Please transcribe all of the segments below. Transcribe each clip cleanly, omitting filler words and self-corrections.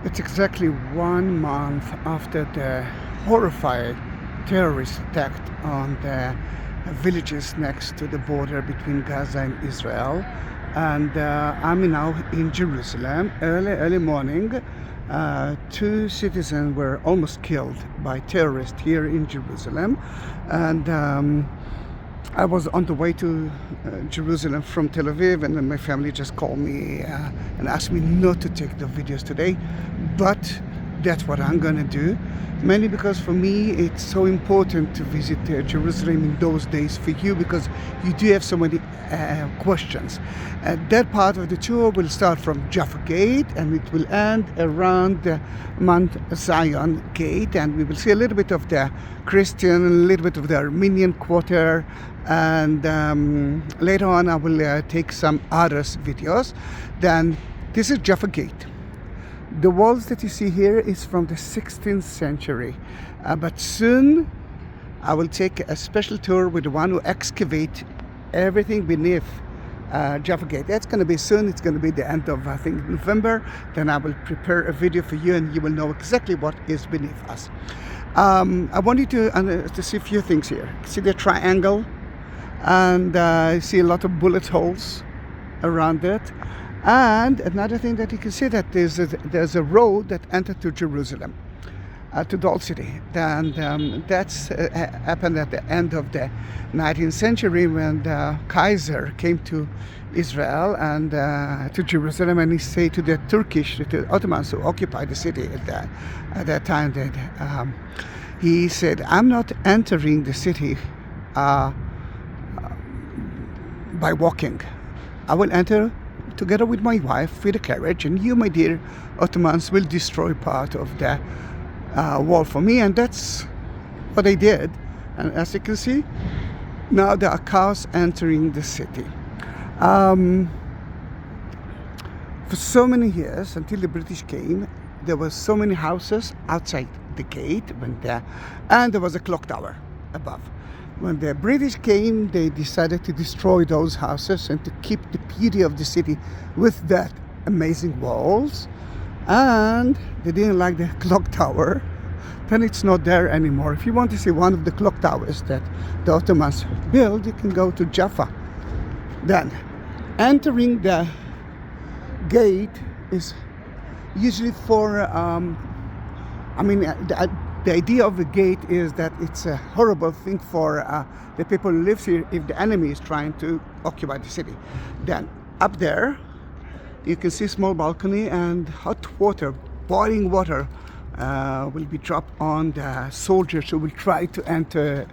It's exactly 1 month after the horrified terrorist attack on the villages next to the border between Gaza and Israel. And I'm now in Jerusalem, early morning. 2 citizens were almost killed by terrorists here in Jerusalem. And I was on the way to Jerusalem from Tel Aviv, and then my family just called me and asked me not to take the videos today, but that's what I'm gonna do, mainly because for me it's so important to visit Jerusalem in those days for you, because you do have so many questions. That part of the tour will start from Jaffa Gate and it will end around Mount Zion Gate, and we will see a little bit of the Christian, a little bit of the Armenian Quarter, and later on I will take some others videos. Then this is Jaffa Gate. The walls that you see here is from the 16th century, but soon I will take a special tour with the one who excavate everything beneath Jaffa Gate. That's going to be soon. It's going to be the end of, I think, November. Then I will prepare a video for you and you will know exactly what is beneath us. I want you to see a few things here. See the triangle, and you see a lot of bullet holes around it. And another thing that you can see, that there's a road that entered to Jerusalem, to the old city. And that's happened at the end of the 19th century when the Kaiser came to Israel and to Jerusalem, and he said to the Ottomans who occupied the city at that time, that he said, "I'm not entering the city by walking. I will enter together with my wife with a carriage, and you, my dear Ottomans, will destroy part of the wall for me." And that's what they did. And as you can see, now there are cars entering the city. For so many years, until the British came, there were so many houses outside the gate, and there was a clock tower above. When the British came, they decided to destroy those houses and to keep the beauty of the city with that amazing walls. And they didn't like the clock tower. Then it's not there anymore. If you want to see one of the clock towers that the Ottomans built, you can go to Jaffa. Then, entering the gate is usually for, the idea of the gate is that it's a horrible thing for the people who live here if the enemy is trying to occupy the city. Then up there you can see a small balcony, and hot water, boiling water, will be dropped on the soldiers who will try to enter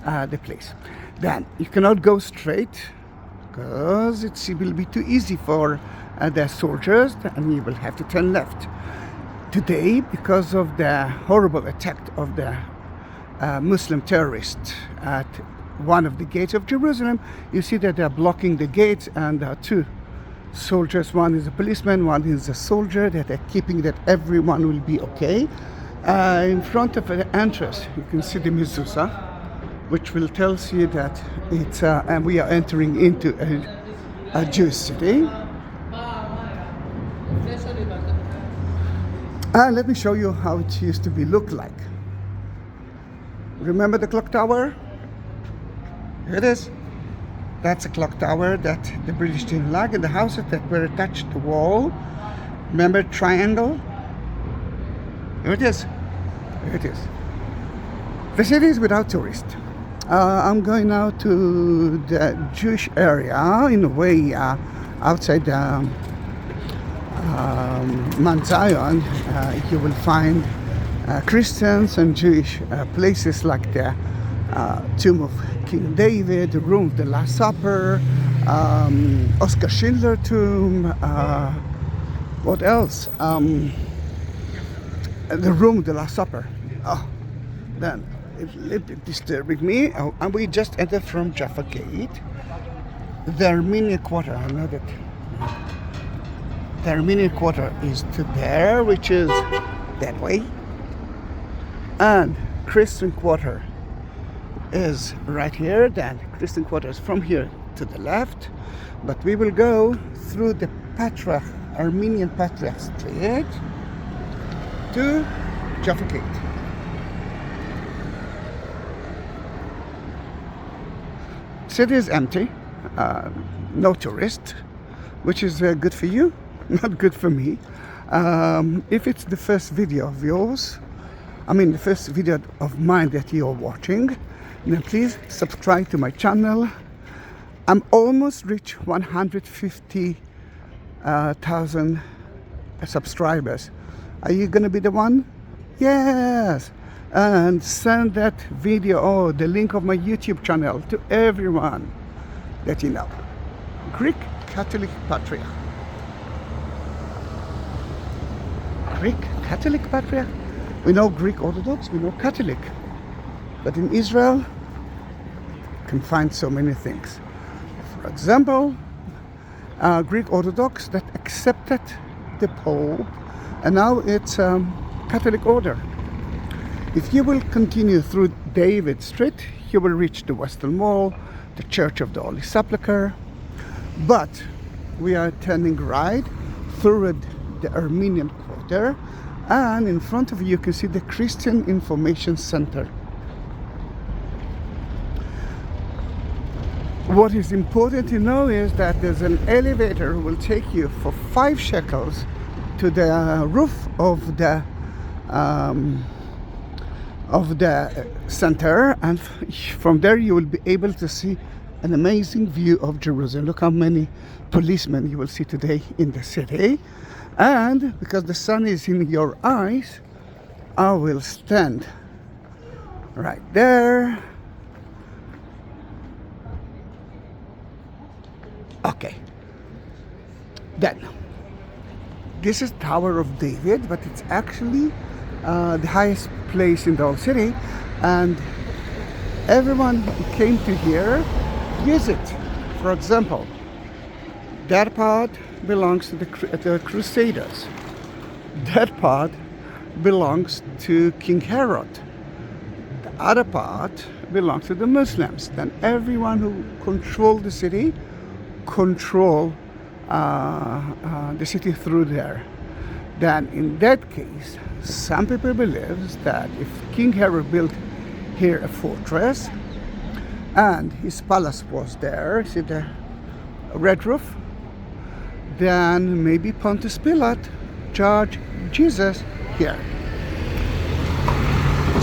the place. Then you cannot go straight because it will be too easy for the soldiers, and you will have to turn left. Today, because of the horrible attack of the Muslim terrorists at one of the gates of Jerusalem, you see that they're blocking the gates, and there are 2 soldiers. One is a policeman, one is a soldier, that are keeping that everyone will be okay. In front of the entrance, you can see the mezuzah, which will tell you that it's and we are entering into a Jewish city. Let me show you how it used to look like. Remember the clock tower? Here it is. That's a clock tower that the British didn't like, and the houses that were attached to the wall. Remember triangle? Here it is. Here it is. The city is without tourists. I'm going now to the Jewish area, in a way outside Mount Zion. You will find Christians and Jewish places like the tomb of King David, the room of the Last Supper, Oscar Schindler tomb, what else? The room of the Last Supper. Then it's a little bit disturbing me. And we just entered from Jaffa Gate. The Armenian Quarter, I know that. The Armenian Quarter is to there, which is that way. And Christian Quarter is right here. Then Christian Quarter is from here to the left. But we will go through the Armenian Patriarch Street. to Jaffa Gate. City is empty, no tourist, which is good for you, not good for me. If it's the first video of yours, the first video of mine that you're watching, then please subscribe to my channel. I'm almost reached 150,000 subscribers. Are you gonna be the one? Yes! And send that video or the link of my YouTube channel to everyone that you know. Greek Catholic Patriarch. Greek Catholic Patriarch? We know Greek Orthodox, we know Catholic. But in Israel, you can find so many things. For example, Greek Orthodox that accepted the Pope, and now it's Catholic order. If you will continue through David Street, you will reach the Western Mall, the Church of the Holy Sepulchre. But we are turning right through the Armenian Quarter, and in front of you can see the Christian Information Center. What is important to know is that there's an elevator who will take you for 5 shekels to the roof of the center, and from there you will be able to see an amazing view of Jerusalem. Look how many policemen you will see today in the city. And because the sun is in your eyes, I will stand right there. Okay, then this is Tower of David, but it's actually the highest place in the whole city, and everyone who came to here use it. For example, that part belongs to the Crusaders. That part belongs to King Herod. The other part belongs to the Muslims. Then everyone who controlled the city control the city through there. Then in that case, some people believe that if King Herod built here a fortress and his palace was there, see the red roof, then maybe Pontius Pilate charged Jesus here.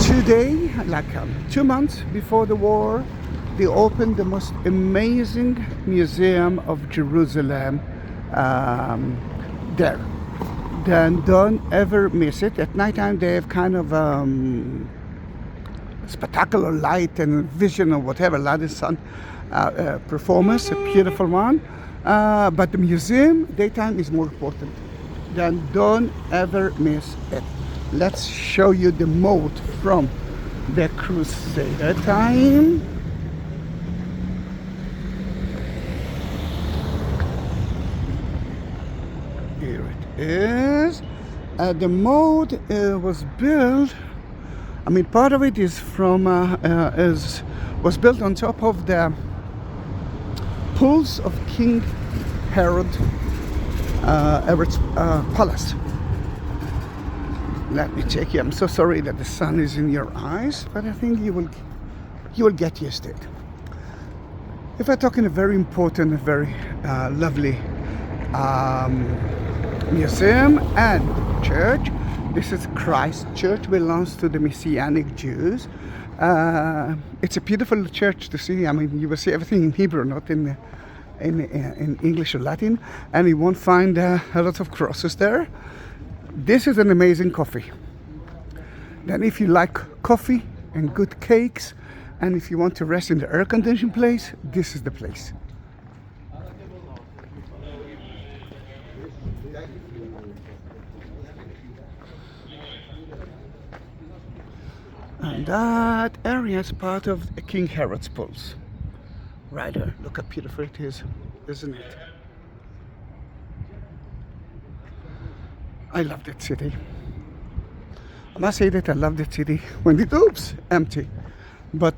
Today, like 2 months before the war, they opened the most amazing museum of Jerusalem there. Then don't ever miss it. At nighttime they have kind of spectacular light and vision or whatever, light and sun performance, a beautiful one. But the museum, daytime is more important. Then don't ever miss it. Let's show you the moat from the Crusader time. Here it is. The moat was built. Part of it is from was built on top of the pools of King Herod's palace. Let me check here. I'm so sorry that the sun is in your eyes, but I think you will get used to it. If we're talking a very important, very lovely museum and church, this is Christ Church, belongs to the Messianic Jews. It's a beautiful church to see. You will see everything in Hebrew, not in English or Latin, and you won't find a lot of crosses there. This is an amazing coffee. Then if you like coffee and good cakes, and if you want to rest in the air-conditioned place, this is the place. And that area is part of King Herod's palace. Right there. Look how beautiful it is, isn't it? I love that city. I must say that I love that city when it's empty. But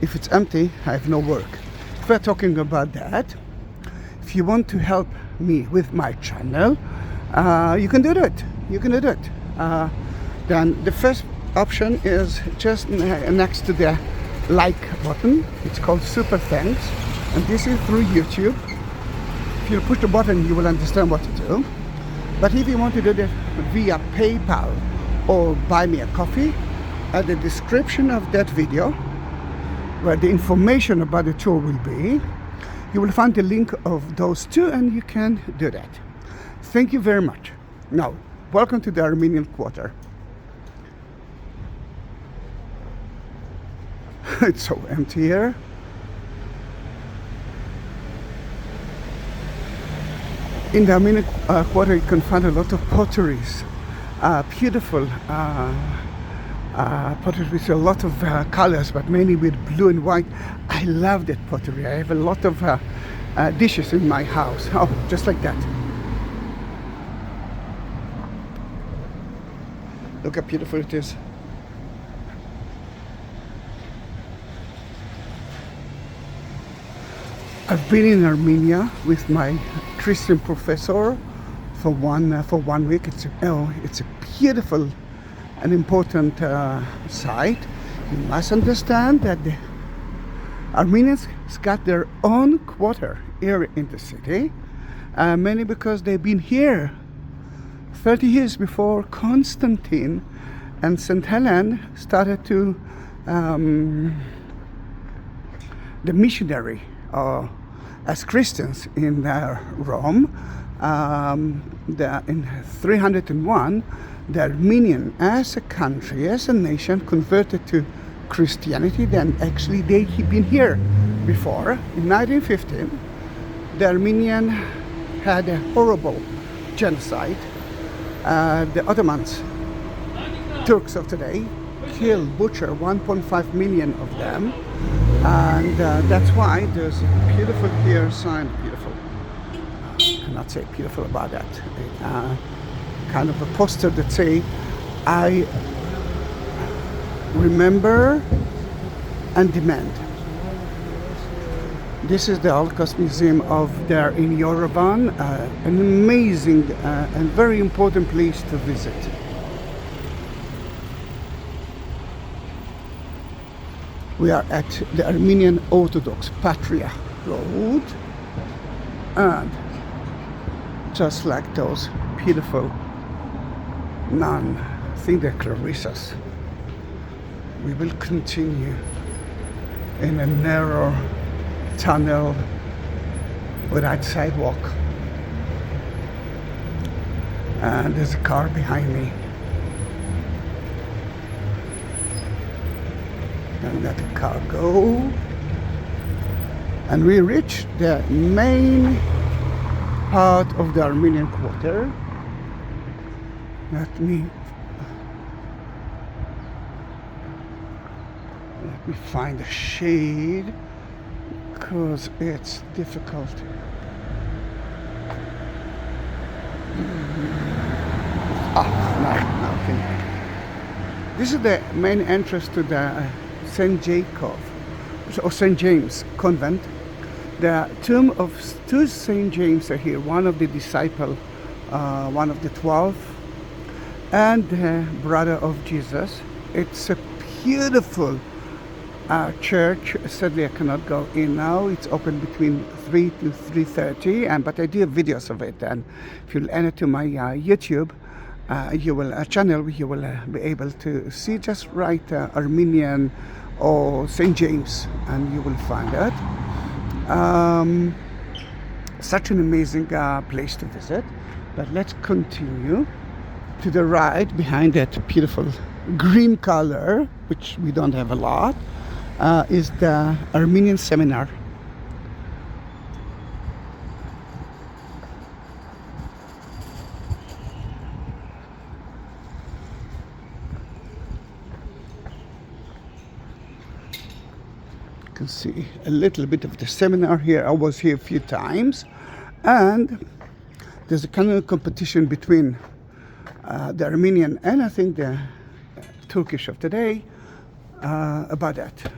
if it's empty, I have no work. If we're talking about that, if you want to help me with my channel, You can do that. You can do that. Then the first option is just next to the like button. It's called Super Thanks, and this is through YouTube. If you push the button, you will understand what to do. But if you want to do that via PayPal or buy me a coffee, at the description of that video, where the information about the tour will be, you will find the link of those two, and you can do that. Thank you very much. Now, welcome to the Armenian Quarter. It's so empty here. In the Armenian Quarter, you can find a lot of potteries, beautiful pottery with a lot of colors, but mainly with blue and white. I love that pottery. I have a lot of dishes in my house. Oh, just like that. Look how beautiful it is. I've been in Armenia with my Christian professor for one week. It's a beautiful and important site. You must understand that the Armenians got their own quarter here in the city, mainly because they've been here 30 years before Constantine and St. Helen started to the missionary as Christians in Rome. In 301, the Armenian as a country, as a nation, converted to Christianity. Then actually they had been here before. In 1915, the Armenian had a horrible genocide. The Ottomans, Turks of today, killed, butchered 1.5 million of them. And that's why there's a beautiful here sign. Beautiful. I cannot say beautiful about that. Kind of a poster that say, I remember and demand. This is the Holocaust Museum there in Yerevan, an amazing and very important place to visit. We are at the Armenian Orthodox Patria Road, and just like those beautiful nun, I think they're Clarissas, we will continue in a narrow tunnel without sidewalk, and there's a car behind me. And let the car go, and we reach the main part of the Armenian Quarter. Let me find a shade because it's difficult. Now okay. This is the main entrance to the St. Jacob or St. James convent. The tomb of two St. James are here, one of the disciple, one of the 12, and the brother of Jesus. It's a beautiful church. Sadly, I cannot go in now. It's open between 3 to 3:30, but I do have videos of it, and if you'll enter to my YouTube channel, you will be able to see. Just write Armenian or St. James and you will find it. Such an amazing place to visit. But let's continue. To the right, behind that beautiful green color, which we don't have a lot, is the Armenian Seminar. You can see a little bit of the seminar here. I was here a few times, and there's a kind of competition between the Armenian and I think the Turkish of today about that.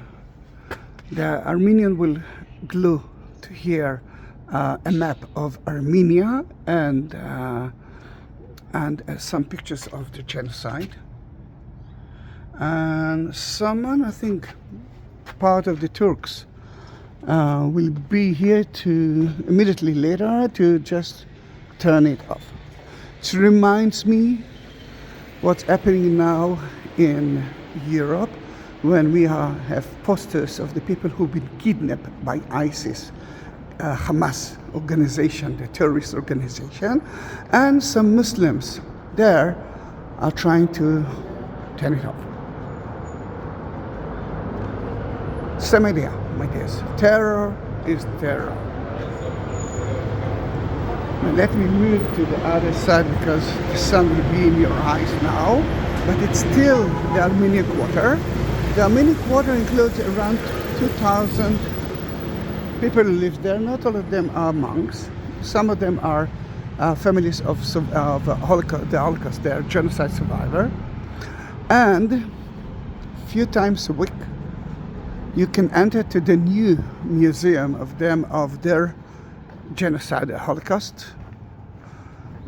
The Armenian will glue to here a map of Armenia and and some pictures of the genocide. And someone, I think, part of the Turks will be here to immediately later to just turn it off. It reminds me what's happening now in Europe when we have posters of the people who've been kidnapped by ISIS, Hamas organization, the terrorist organization, and some Muslims there are trying to turn it off. Same idea, my dears. Terror is terror. Now let me move to the other side because the sun will be in your eyes now, but it's still the Armenian Quarter. The Armenian Quarter includes around 2,000 people who live there. Not all of them are monks. Some of them are families of the Holocaust. They are genocide survivor. And a few times a week, you can enter to the new museum of them, of their genocide, Holocaust.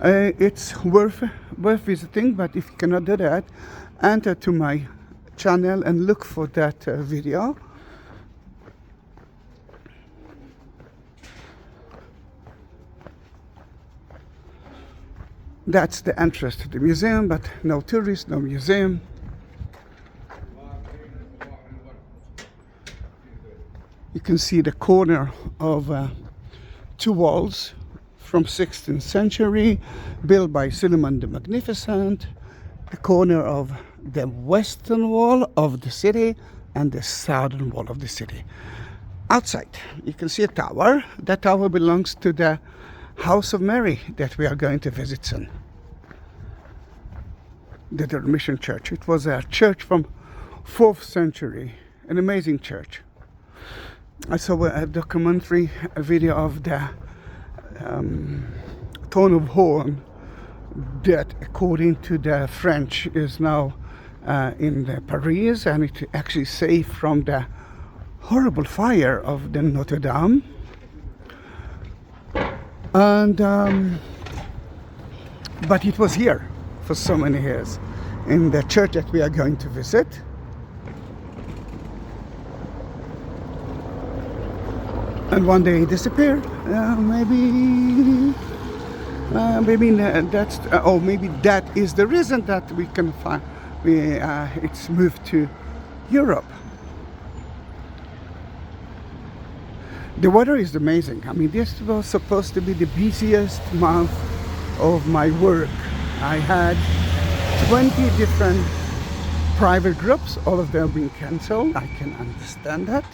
It's worth visiting, but if you cannot do that, enter to my channel and look for that video. That's the entrance to the museum, but no tourists, no museum. You can see the corner of two walls from 16th century, built by Suleiman the Magnificent, the corner of the western wall of the city and the southern wall of the city. Outside, you can see a tower. That tower belongs to the House of Mary that we are going to visit soon. The Dormition Church. It was a church from 4th century, an amazing church. I saw a documentary, a video of the Town of Horn that, according to the French, is now in Paris, and it actually saved from the horrible fire of the Notre Dame. And but it was here for so many years in the church that we are going to visit. And one day it disappeared. Maybe that's or maybe that is the reason that we can find it's moved to Europe. The weather is amazing. I mean, this was supposed to be the busiest month of my work. I had 20 different private groups, all of them being cancelled. I can understand that.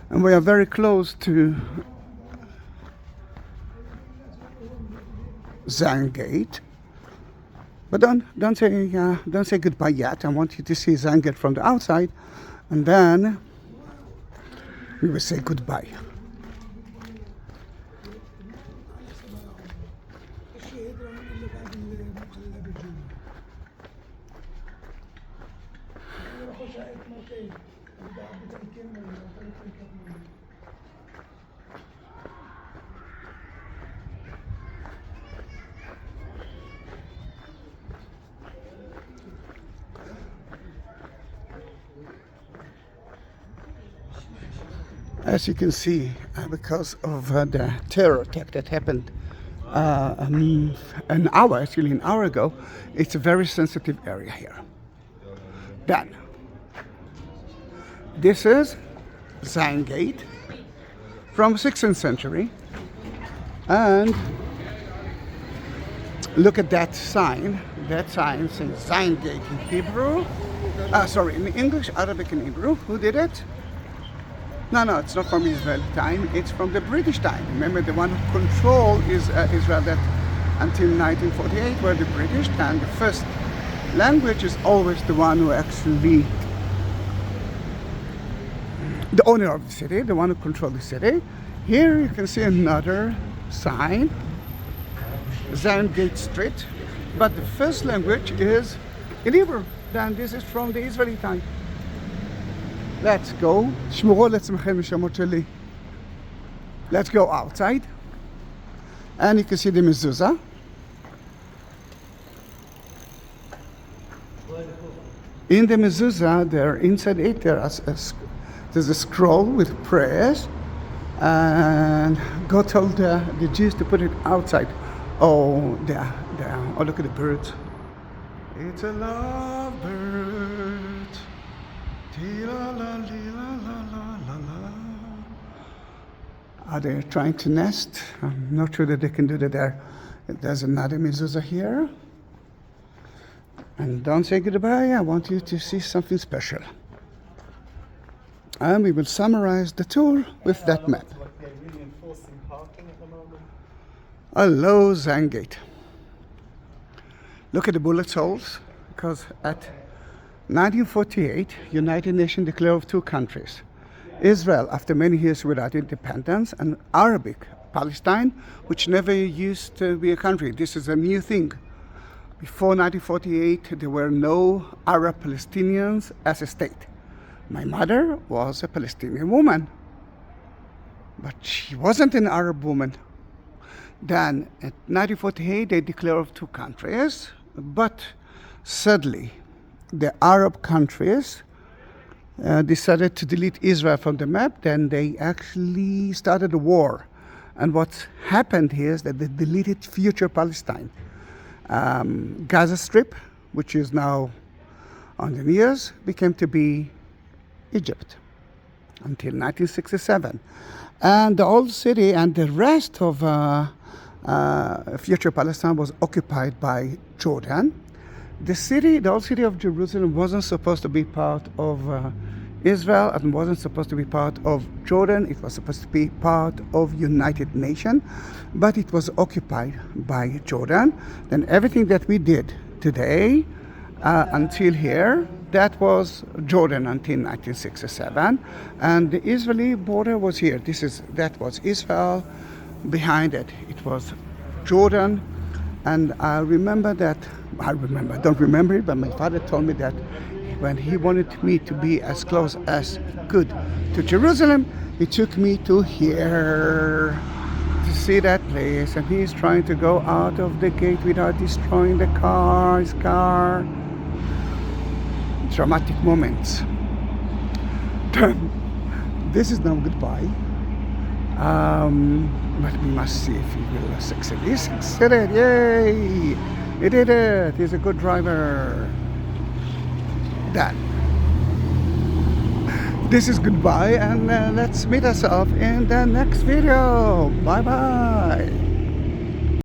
And we are very close to Zahi Gate. But don't say goodbye yet. I want you to see Zahi Gate from the outside, and then we will say goodbye. As you can see, because of the terror attack that happened an hour ago, it's a very sensitive area here. Then, this is Zahi Gate from 16th century, and look at that sign. That sign says Zahi Gate in Hebrew. In English, Arabic, and Hebrew. Who did it? No, it's not from Israel time. It's from the British time. Remember, the one who controlled Israel that until 1948 were the British, and the first language is always the one who actually, the owner of the city, the one who controlled the city. Here you can see another sign, Zahi Gate Street, but the first language is in Hebrew. Then this is from the Israeli time. Let's go. שמרו על עצמכם נשמות שלי. Let's go outside. And you can see the mezuzah. In the mezuzah, there inside it, there's a scroll with prayers. And God told the Jews to put it outside. Oh, there. Oh, look at the birds. It's a lovebird. Are they trying to nest? I'm not sure that they can do that there. There's another mezuzah here. And don't say goodbye. I want you to see something special. And we will summarize the tour with that map. Hello, Zahi Gate. Look at the bullet holes, because at 1948, United Nations declared of two countries. Israel, after many years without independence, and Arabic Palestine, which never used to be a country. This is a new thing. Before 1948, there were no Arab Palestinians as a state. My mother was a Palestinian woman, but she wasn't an Arab woman. Then, in 1948, they declared of two countries, but sadly, the Arab countries decided to delete Israel from the map. Then they actually started a war. And what happened here is that they deleted future Palestine. Gaza Strip, which is now on the news, became to be Egypt until 1967. And the old city and the rest of future Palestine was occupied by Jordan. The old city of Jerusalem wasn't supposed to be part of Israel and wasn't supposed to be part of Jordan. It was supposed to be part of United Nations, but it was occupied by Jordan. Then everything that we did today until here, that was Jordan until 1967, and the Israeli border was here. That was Israel. Behind it, it was Jordan, and I don't remember it, but my father told me that when he wanted me to be as close as he could to Jerusalem, he took me to here to see that place, and he's trying to go out of the gate without destroying his car. Dramatic moments. This is now goodbye. But we must see if he will succeed. He succeeded! Yay! He did it! He's a good driver. That. This is goodbye, and let's meet ourselves in the next video. Bye bye.